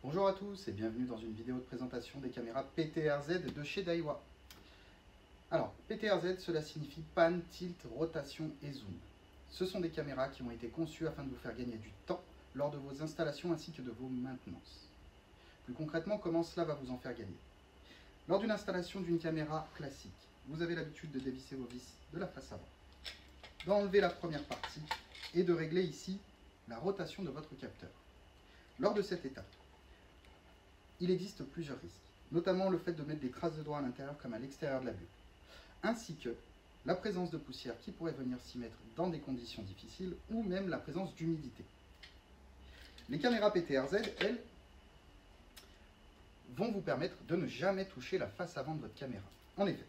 Bonjour à tous et bienvenue dans une vidéo de présentation des caméras PTRZ de chez Daiwa. Alors, PTRZ, cela signifie Pan, Tilt, Rotation et Zoom. Ce sont des caméras qui ont été conçues afin de vous faire gagner du temps lors de vos installations ainsi que de vos maintenances. Plus concrètement, comment cela va vous en faire gagner? Lors d'une installation d'une caméra classique, vous avez l'habitude de dévisser vos vis de la face avant, d'enlever la première partie et de régler ici la rotation de votre capteur. Lors de cette étape, il existe plusieurs risques, notamment le fait de mettre des traces de doigts à l'intérieur comme à l'extérieur de la bulle, ainsi que la présence de poussière qui pourrait venir s'y mettre dans des conditions difficiles ou même la présence d'humidité. Les caméras PTRZ, elles, vont vous permettre de ne jamais toucher la face avant de votre caméra. En effet,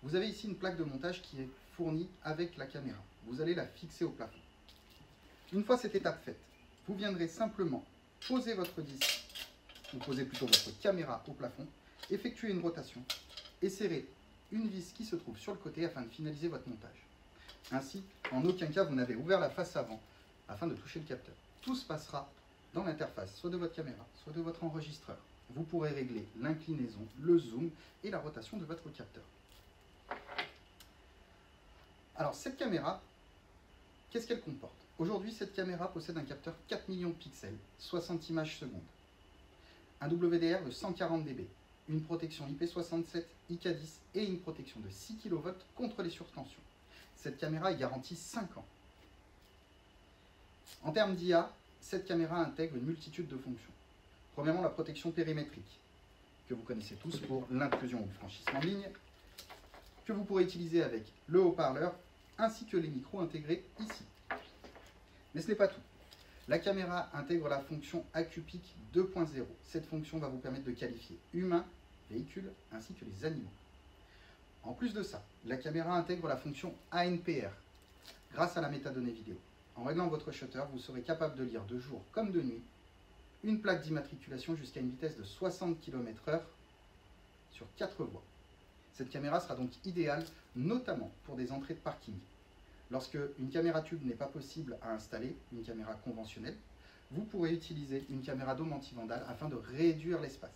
vous avez ici une plaque de montage qui est fournie avec la caméra. Vous allez la fixer au plafond. Une fois cette étape faite, vous viendrez simplement poser votre disque, ou posez plutôt votre caméra au plafond, effectuer une rotation et serrer une vis qui se trouve sur le côté afin de finaliser votre montage. Ainsi, en aucun cas vous n'avez ouvert la face avant afin de toucher le capteur. Tout se passera dans l'interface, soit de votre caméra, soit de votre enregistreur. Vous pourrez régler l'inclinaison, le zoom et la rotation de votre capteur. Alors cette caméra, qu'est-ce qu'elle comporte? Aujourd'hui, cette caméra possède un capteur 4 millions de pixels, 60 images secondes, un WDR de 140 dB, une protection IP67, IK10 et une protection de 6 kV contre les surtensions. Cette caméra est garantie 5 ans. En termes d'IA, cette caméra intègre une multitude de fonctions. Premièrement, la protection périmétrique, que vous connaissez tous pour l'intrusion ou le franchissement de ligne, que vous pourrez utiliser avec le haut-parleur ainsi que les micros intégrés ici. Mais ce n'est pas tout. La caméra intègre la fonction AcuPic 2.0. Cette fonction va vous permettre de qualifier humains, véhicules ainsi que les animaux. En plus de ça, la caméra intègre la fonction ANPR grâce à la métadonnée vidéo. En réglant votre shutter, vous serez capable de lire de jour comme de nuit une plaque d'immatriculation jusqu'à une vitesse de 60 km/h sur 4 voies. Cette caméra sera donc idéale notamment pour des entrées de parking. Lorsque une caméra tube n'est pas possible à installer, une caméra conventionnelle, vous pourrez utiliser une caméra dôme anti-vandale afin de réduire l'espace.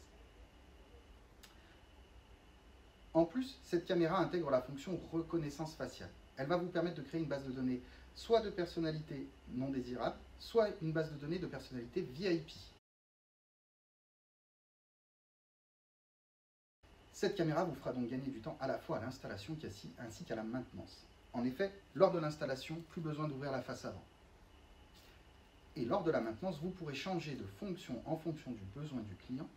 En plus, cette caméra intègre la fonction reconnaissance faciale. Elle va vous permettre de créer une base de données soit de personnalités non désirables, soit une base de données de personnalités VIP. Cette caméra vous fera donc gagner du temps à la fois à l'installation ainsi qu'à la maintenance. En effet, lors de l'installation, plus besoin d'ouvrir la face avant. Et lors de la maintenance, vous pourrez changer de fonction en fonction du besoin du client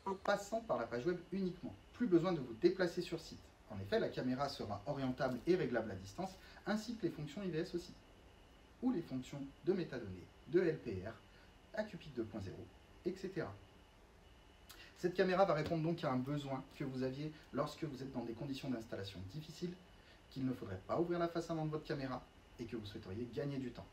en passant par la page web uniquement. Plus besoin de vous déplacer sur site. En effet, la caméra sera orientable et réglable à distance, ainsi que les fonctions IVS aussi, ou les fonctions de métadonnées, de LPR, AcuPic 2.0, etc. Cette caméra va répondre donc à un besoin que vous aviez lorsque vous êtes dans des conditions d'installation difficiles, qu'il ne faudrait pas ouvrir la face avant de votre caméra et que vous souhaiteriez gagner du temps.